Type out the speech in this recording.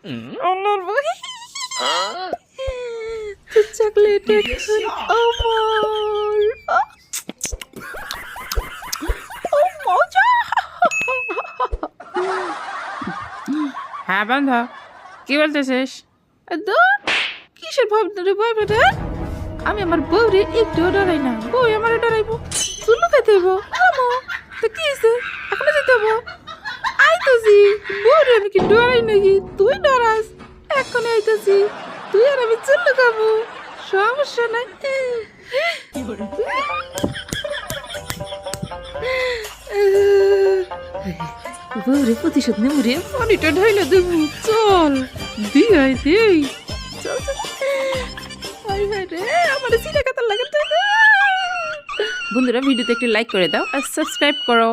আল্লাহর বই চকলেট এখন আমার মজা। হ্যাঁ বান্ধা, কি বলতেছিস? কিসের বয়ফ্রেন্ড? আমি আমার বউরে একটু ডরাই না, বউ আমার ডরাইবো। চুল্লু খেতে হইব তো কি হয়েছে, এখনো যেতে হবো। আইতেছি, বউরে আমি কি ডরাই নাকি? তুই ডরাস, এখন আইতেছি। তুই আর আমি চুল্লু খাবো, সমস্যা নাই। বউরে প্রতিশোধ নেব রে, পানিটা ঢাইলে দেবো। চল দিয়াই দেই, চল চল। বন্ধুরা ভিডিওতে একটি লাইক করে দাও আর সাবস্ক্রাইব করো।